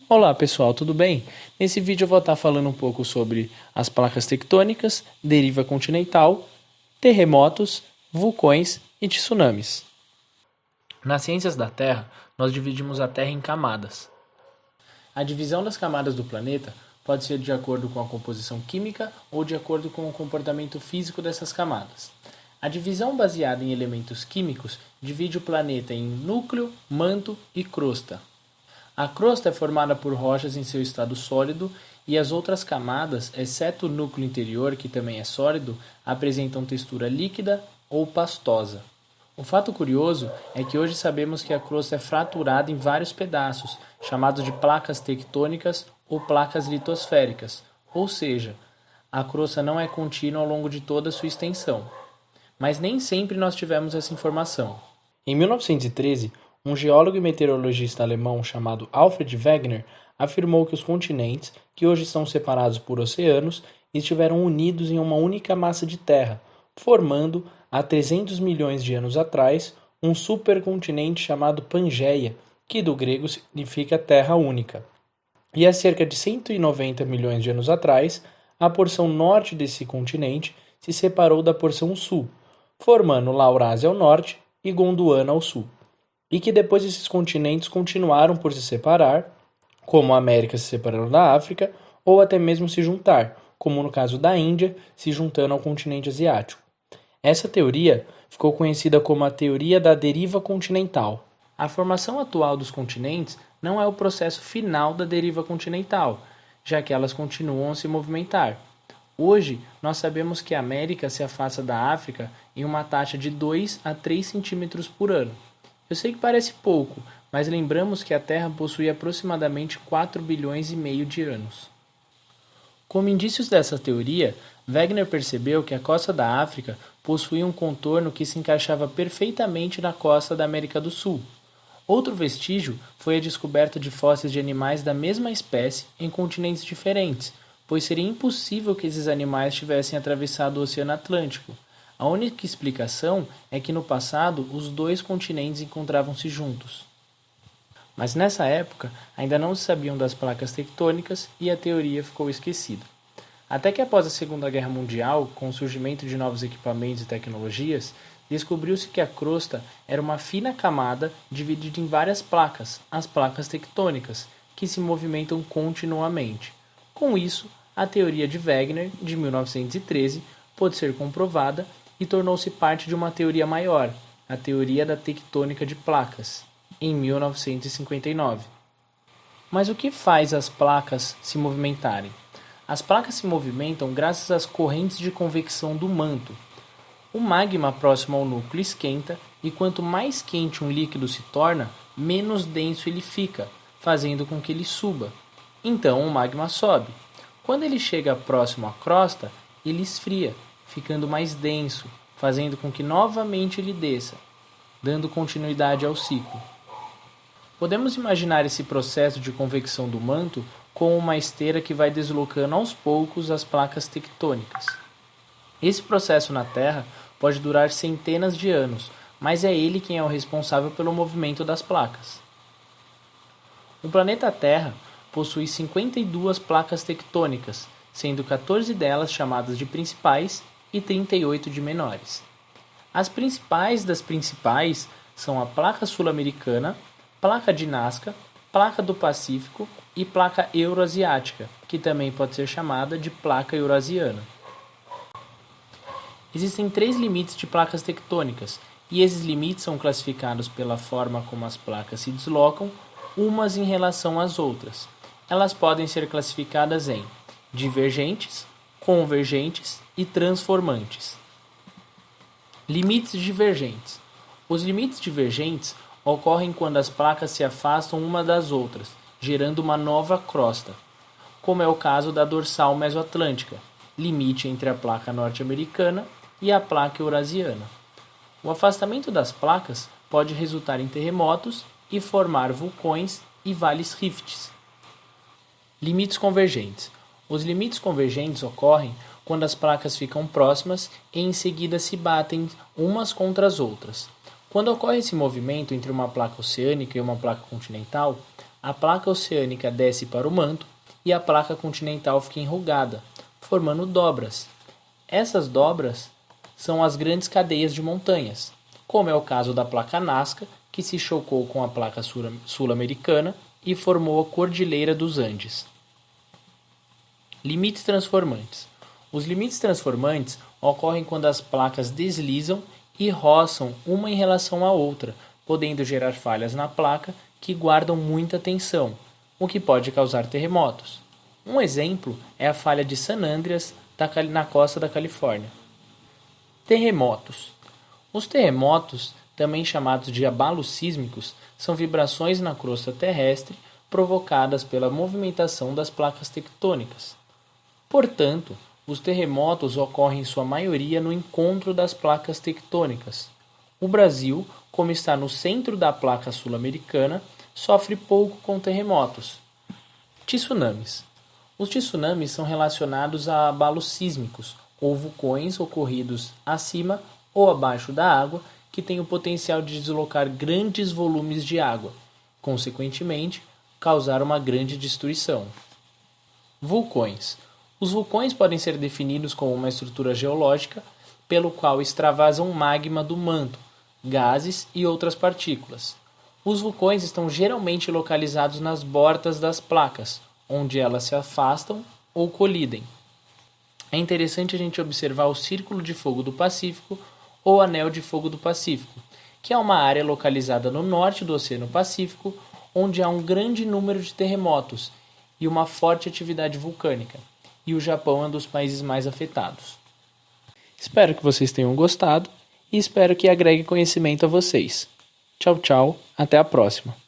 Olá pessoal, tudo bem? Nesse vídeo eu vou estar falando um pouco sobre as placas tectônicas, deriva continental, terremotos, vulcões e tsunamis. Nas ciências da Terra, nós dividimos a Terra em camadas. A divisão das camadas do planeta pode ser de acordo com a composição química ou de acordo com o comportamento físico dessas camadas. A divisão baseada em elementos químicos divide o planeta em núcleo, manto e crosta. A crosta é formada por rochas em seu estado sólido e as outras camadas, exceto o núcleo interior, que também é sólido, apresentam textura líquida ou pastosa. O fato curioso é que hoje sabemos que a crosta é fraturada em vários pedaços, chamados de placas tectônicas ou placas litosféricas, ou seja, a crosta não é contínua ao longo de toda a sua extensão. Mas nem sempre nós tivemos essa informação. Em 1913, um geólogo e meteorologista alemão chamado Alfred Wegener afirmou que os continentes, que hoje estão separados por oceanos, estiveram unidos em uma única massa de terra, formando, há 300 milhões de anos atrás, um supercontinente chamado Pangeia, que do grego significa terra única. E há cerca de 190 milhões de anos atrás, a porção norte desse continente se separou da porção sul, formando Laurásia ao norte e Gondwana ao sul. E que depois esses continentes continuaram por se separar, como a América se separando da África, ou até mesmo se juntar, como no caso da Índia se juntando ao continente asiático. Essa teoria ficou conhecida como a teoria da deriva continental. A formação atual dos continentes não é o processo final da deriva continental, já que elas continuam a se movimentar. Hoje, nós sabemos que a América se afasta da África em uma taxa de 2 a 3 centímetros por ano. Eu sei que parece pouco, mas lembramos que a Terra possui aproximadamente 4 bilhões e meio de anos. Como indícios dessa teoria, Wegener percebeu que a costa da África possuía um contorno que se encaixava perfeitamente na costa da América do Sul. Outro vestígio foi a descoberta de fósseis de animais da mesma espécie em continentes diferentes, pois seria impossível que esses animais tivessem atravessado o Oceano Atlântico. A única explicação é que no passado os dois continentes encontravam-se juntos. Mas nessa época ainda não se sabiam das placas tectônicas e a teoria ficou esquecida. Até que após a Segunda Guerra Mundial, com o surgimento de novos equipamentos e tecnologias, descobriu-se que a crosta era uma fina camada dividida em várias placas, as placas tectônicas, que se movimentam continuamente. Com isso, a teoria de Wegener, de 1913, pôde ser comprovada e tornou-se parte de uma teoria maior, a teoria da tectônica de placas, em 1959. Mas o que faz as placas se movimentarem? As placas se movimentam graças às correntes de convecção do manto. O magma próximo ao núcleo esquenta e quanto mais quente um líquido se torna, menos denso ele fica, fazendo com que ele suba. Então o magma sobe. Quando ele chega próximo à crosta, ele esfria, ficando mais denso, fazendo com que novamente ele desça, dando continuidade ao ciclo. Podemos imaginar esse processo de convecção do manto como uma esteira que vai deslocando aos poucos as placas tectônicas. Esse processo na Terra pode durar centenas de anos, mas é ele quem é o responsável pelo movimento das placas. O planeta Terra possui 52 placas tectônicas, sendo 14 delas chamadas de principais e 38 de menores. As principais das principais são a placa sul-americana, placa de Nazca, placa do Pacífico e placa euroasiática, que também pode ser chamada de placa eurasiana. Existem 3 limites de placas tectônicas, e esses limites são classificados pela forma como as placas se deslocam umas em relação às outras. Elas podem ser classificadas em divergentes, convergentes e transformantes. Limites divergentes. Os limites divergentes ocorrem quando as placas se afastam uma das outras, gerando uma nova crosta, como é o caso da dorsal mesoatlântica, limite entre a placa norte-americana e a placa eurasiana. O afastamento das placas pode resultar em terremotos e formar vulcões e vales rifts. Limites convergentes. Os limites convergentes ocorrem quando as placas ficam próximas e em seguida se batem umas contra as outras. Quando ocorre esse movimento entre uma placa oceânica e uma placa continental, a placa oceânica desce para o manto e a placa continental fica enrugada, formando dobras. Essas dobras são as grandes cadeias de montanhas, como é o caso da placa Nazca, que se chocou com a placa sul-americana e formou a Cordilheira dos Andes. Limites transformantes. Os limites transformantes ocorrem quando as placas deslizam e roçam uma em relação à outra, podendo gerar falhas na placa que guardam muita tensão, o que pode causar terremotos. Um exemplo é a falha de San Andreas na costa da Califórnia. Terremotos. Os terremotos, também chamados de abalos sísmicos, são vibrações na crosta terrestre provocadas pela movimentação das placas tectônicas. Portanto, os terremotos ocorrem em sua maioria no encontro das placas tectônicas. O Brasil, como está no centro da placa sul-americana, sofre pouco com terremotos. Tsunamis. Os tsunamis são relacionados a abalos sísmicos, ou vulcões ocorridos acima ou abaixo da água, que têm o potencial de deslocar grandes volumes de água, consequentemente, causar uma grande destruição. Vulcões. Os vulcões podem ser definidos como uma estrutura geológica pelo qual extravasam magma do manto, gases e outras partículas. Os vulcões estão geralmente localizados nas bordas das placas, onde elas se afastam ou colidem. É interessante a gente observar o Círculo de Fogo do Pacífico ou Anel de Fogo do Pacífico, que é uma área localizada no norte do Oceano Pacífico, onde há um grande número de terremotos e uma forte atividade vulcânica, e o Japão é um dos países mais afetados. Espero que vocês tenham gostado e espero que agregue conhecimento a vocês. Tchau, tchau, até a próxima.